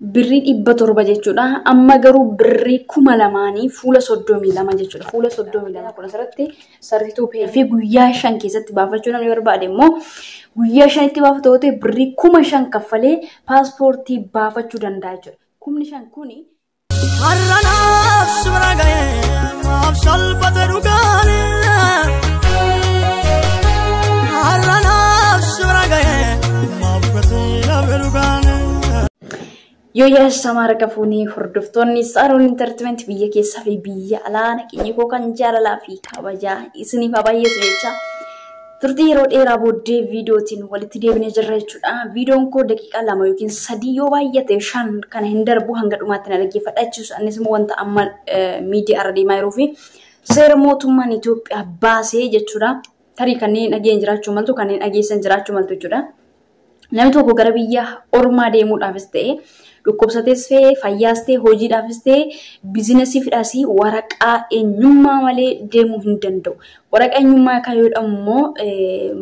birrii 700 jechuudha. Amma garuu birrii 2000 fuula 32 jechuudha. Fuula 32 kun asirratti sarrituu fi guyyaa 5 keessatti baafachuu namni barbaade immoo guyyaa 5 itti baafatu ta'e birrii 5,000 kaffalee paaspoortii baafachuu danda'a jechuudha. 5,000 kuni haranaaf sura ga'ee maaf salphate dhugaani haranaaf sura ga'ee maaf gatii dhabe dhugaani. Yoo samara kafuuni hordoftoonni Saaroon Entertainment biyya keessaa fi biyya alaa nageenya koo kan jaalalaa fi kabajaa isiniif baay'eetu jecha turtii yeroo dheeraa booddee viidiyootiin walitti deebinee jirra jechuudha. Viidiyoon koo daqiiqaa 2 yookiin 3 yoo baay'ate 5 kana hin darbu hanga dhumaatti na dhaggeeffadhachiisu. Annis immoo wanta amma miidiyaa irra deemaa jiruu fi seera mootummaan Itoophiyaa baasee jechuudha. Tarii kanneen dhageenya jiraachuu maltu kanneen dhageessan jiraachuu maltu jechuudha. Namni tokko gara biyya ormaa deemuudhaafis ta'e dhukkubsatees ta'e fayyaas ta'e hojiidhaafis ta'e biizinesiidhaas waraqaa eenyummaa malee deemuu hin danda'u. Waraqaa eenyummaa kan yoo dhammoo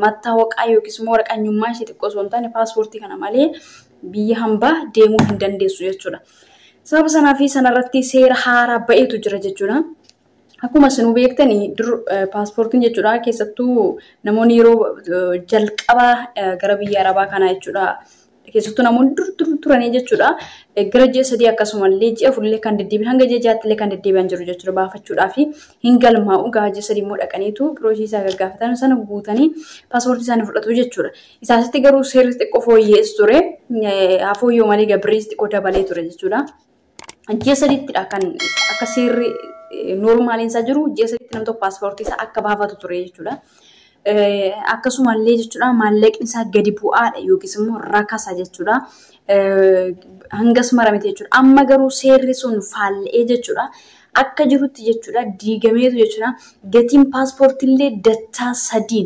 mattaawaqaa yookiis immoo waraqaa eenyummaa ishee xiqqoo osoo hin taane paaspoortii kana malee biyya hambaa deemuu hin dandeessu jechuudha. Sababa sanaa fi sanarratti seera haaraa ba'eetu jira jechuudha. Akkuma isin beektanii dur paaspoortiin jechuudha keessattuu namoonni yeroo jalqabaa gara biyya arabaa kana jechuudha. Keessattuu namoonni dur turanii jechuudha. Gara ji'a 3 akkasumallee ji'a 4 kan deddeebi'an hanga ji'a 6 kan deddeebi'an jiru jechuudha baafachuudhaa fi hin galmaa'u gaa ji'a 3 immoo dhaqaniitu piroosiisaa gaggaafatan sana guutanii paaspoortii isaanii fudhatu jechuudha. Isaasitti garuu seerri xiqqoo fooyyees ture. Fooyyoo malee gabiriis xiqqoo dabalee ture jechuudha. Ji'a 3ttidha kan akka seerri normaaliin isaa jiru ji'a 3tti namni tokko paaspoortii isaa akka baafatu ture jechuudha. Akkasumallee jechuudha maallaqni isaa gadi bu'aadha yookiis immoo rakasa jechuudha. Hangas maramite jechuudha. Amma garuu seerri sun faalla'ee jechuudha. Akka jirutti jechuudha diigameetu jechuudha. Gatiin paaspoortiillee dachaa 3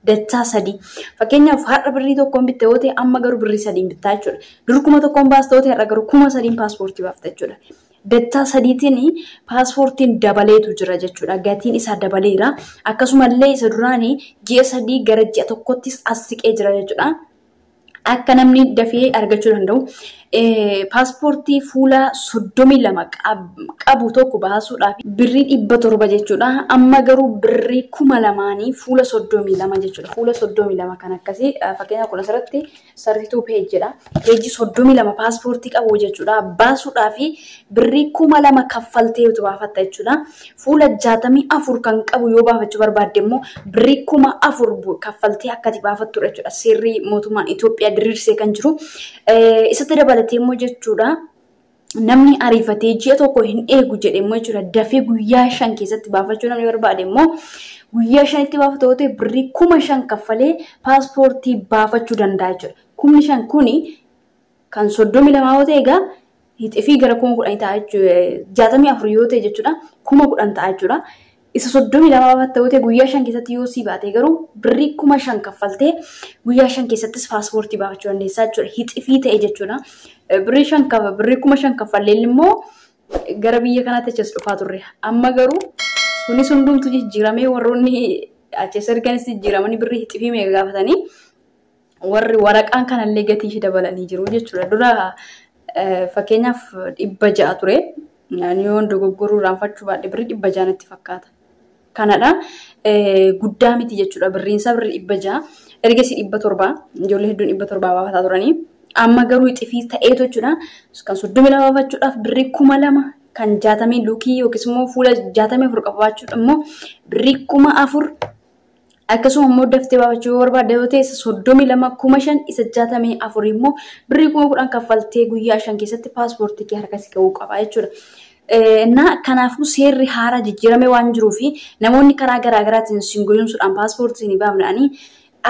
dachaa 3. Fakkeenyaaf har'a birrii tokkoon bitte yoo ta'e amma garuu birrii 3 bittaa jechuudha. Dur 1,000 baasta yoo ta'e har'a garuu 3,000 paaspoortii baafta jechuudha. Dachaa 3tiin paaspoortiin dabaleetu jira jechuudha. Gatiin isaa dabaleera. Akkasumallee isa duraanii ji'a 3 gara ji'a 1ttis as siqee jira jechuudha. Akka namni dafee argachuu danda'u paaspoortii fuula 32 qabu tokko baasuudhaaf birrii 700 jechuudha. Amma garuu birrii 2,000 fuula 32 jechuudha. Fuula 32 kan akkasii fakkeenyaaf kun asirratti sarrituu peejidha. Peejii 32 paaspoortii qabu jechuudha. Baasuudhaaf birrii 2,000 kaffalteetu baafatta jechuudha. Fuula 64 kan qabu yoo baafachuu barbaadde immoo birrii 4,000 kaffaltee akkati baafattu jechuudha. Seerri mootummaan Itoophiyaa diriirsee kan jiru. Isatti dabalatee immoo jechuudha. Namni ariifatee ji'a tokko hin eegu jedhe immoo jechuudha. Dafee guyyaa 5 keessatti baafachuu namni barbaade immoo guyyaa 5 itti baafatu ta'e birrii 5,000 kaffalee paaspoortii baafachuu danda'a jechuudha. 5,000 kuni kan 32 yoo ta'e egaa hixifii gara 10,000 ta'a jechuudha. 64 yoo ta'e jechuudha 10,000 ta'a jechuudha. Isa 32 baafatta yoo ta'e guyyaa 5 keessatti yoo si baate garuu birrii 5,000 kaffaltee guyyaa 5 keessattis paaspoortii baafachuu dandeessaa jechuudha. Hixifii ta'e jechuudha. Birrii 5,000 kaffallee immoo gara biyya kanaatti achas dhufaa turre. Amma garuu sunis hundumtu jijjiiramee warroonni achas erganis jijjiiramanii birrii hixifii meeqa gaafatanii warri waraqaan kanallee gatii dabalanii jiru jechuudha. Dura fakkeenyaaf 600 ture. Yoo dogoggoruu raanfachuu baadhe birrii 600 natti fakkaata. Kanadha guddaa miti jechuudha. Birriin isaa birrii 600 ergasii 700 ijoollee hedduun 700 baafataa turanii. Amma garuu hixifii ta'eetu jechuudha. Kan 32 baafachuudhaaf birrii 2,000 kan 60 luukii yookiis immoo fuula 64 qabaachuudha immoo birrii 4,000 akkasuma immoo daftee baafachuu barbaadde yoo ta'e 32,500 isa 64 immoo birrii 10,000 kaffaltee guyyaa 5 keessatti paaspoortii kee harkatti ga'uu qaba jechuudha. Kanaafuu seerri haaraa jijjiirame waan jiruuf namoonni karaa garaagaraatiin singoomsuudhaan paaspoortii ni baafnanii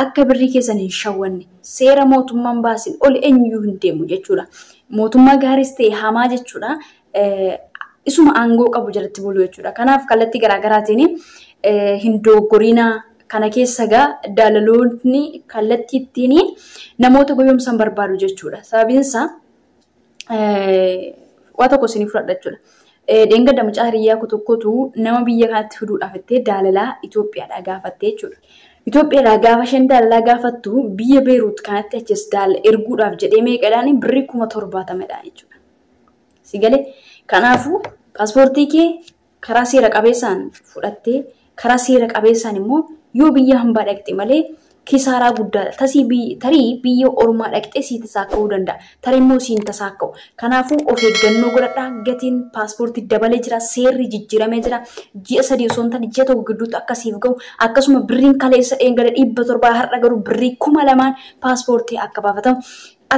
akka birrii keessan hin shawwanne seera mootummaan baasin ol eenyuu hin deemu jechuudha. Mootummaa gaariis ta'e hamaa jechuudha. Isuma aangoo qabu jalatti bulu jechuudha. Kanaaf kallattii garaagaraatiin hin doggorinaa kana keessa gaa dalaloonni kallattii ittiin namoota goyoomsan barbaadu jechuudha. Sababiin isaa waa tokko isinii fudhadha jechuudha. Dheengadda mucaa hiriyaa tokkotu nama biyya kanaatti fiduudhaaf ittee dalalaa Itoophiyaadhaa gaafattee jechuudha. Itoophiyaadhaa gaafa isheen dallaa gaafattu biyya Beeruut kanatti achis daalla erguudhaaf jedhee meeqadhaan birrii 70,000 jechuudha. Sigalee kanaafuu paaspoortii kee karaa seera qabeessaan fudhattee karaa seera qabeessaan immoo yoo biyya hambaa dhaqxe malee kisaaraa guddaadha. Tarii biyya ormaa dhaqxee sii tasaakka'uu danda'a. Tarii immoo siin tasaakka'u. Kanaafuu of eeggannoo godhadhaa. Gatiin paaspoortii dabalee jira. Seerri jijjiiramee jira. Ji'a 3 osoo hin taane ji'a 1 gidduutti akkasiif ga'u. Akkasuma birriin kaleessa eegale 700 har'a garuu birrii 2,000 paaspoortii akka baafatamu.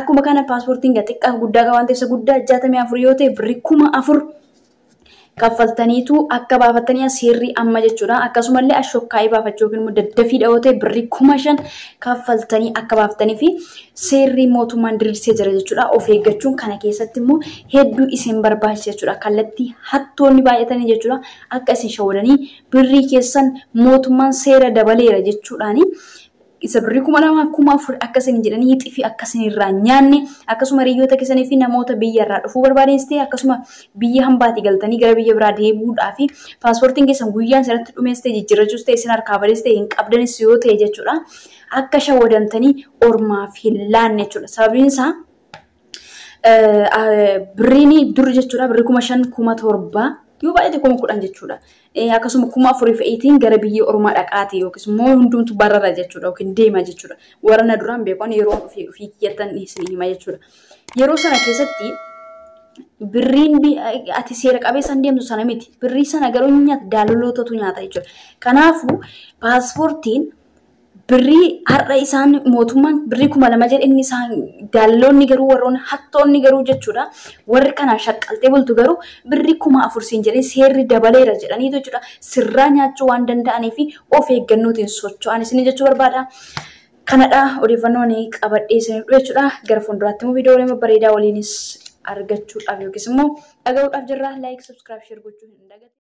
Akkuma kana paaspoortiin xiqqaa guddaa waan ta'eef guddaa 64 yoo ta'e birrii 4,000 kaffaltaniitu akka baafatanii seerri amma jechuudha. Akkasumallee ashokkaayii baafachuu yookiin immoo daddafii dhawatee birrii 5,000 kaffaltanii akka baafatanii fi seerri mootummaan diriirsee jira jechuudha. Of eeggachuun kana keessatti immoo hedduu isin barbaachisa jechuudha. Kallattii hattoonni baay'atanii jechuudha. Akka isin shawwadanii birrii keessan mootummaan seera dabaleera jechuudhaani. Isa birrii 2,000 akkasin jedhanii xifi akkasin irraa nyaanne akkasuma hiriyoota keessanii fi namoota biyya irraa dhufuu barbaadees ta'e akkasuma biyya hambaatti galtanii gara biyya biraa deebi'uudhaa fi paaspoortiin keessan guyyaan sanatti dhumees ta'e jijjiirrachuus ta'e isin harkaa balees ta'e hin qabdanis yoo ta'e jechuudha. Akka shawwadamtanii ormaaf hin laanne jechuudha. Sababiin isaa birriin dur jechuudha birrii 5,000 7,000 yoo baay'ate 10,000 jechuudha. Akkasuma 4,000 fe'iitiin gara biyya ormaa dhaqaati yookiis immoo hundumtu barara jechuudha yookiin deema jechuudha. Warra na duraan beekan yeroo ofii kiyyattan isin hima jechuudha. Yeroo sana keessatti birriin ati seera qabeessaan deemtu sana miti. Birrii sana garuu nyaata daalolootatu nyaata jechuudha. Kanaafuu paaspoortiin birrii har'a isaan mootummaan birrii 2,000 jedhe inni isaan daalloonni garuu warroonni hattoonni garuu jechuudha. Warri kanaan shaqqaltee bultu garuu birrii 4,000 siin jedhee seerri dabaleera jedhanii jechuudha. Sirraa nyaachuu waan danda'anii fi of eeggannootiin socho'an isin jechuu barbaada. Kanadha odeeffannoon qabadhee isiniif dhufe jechuudha. Gara fuulduraatti immoo viidiyoolee bareedaa waliinis argachuudhaaf yookiis immoo dhaga'uudhaaf jirra. Like, subscribe, share gochuu hin dagatinaa.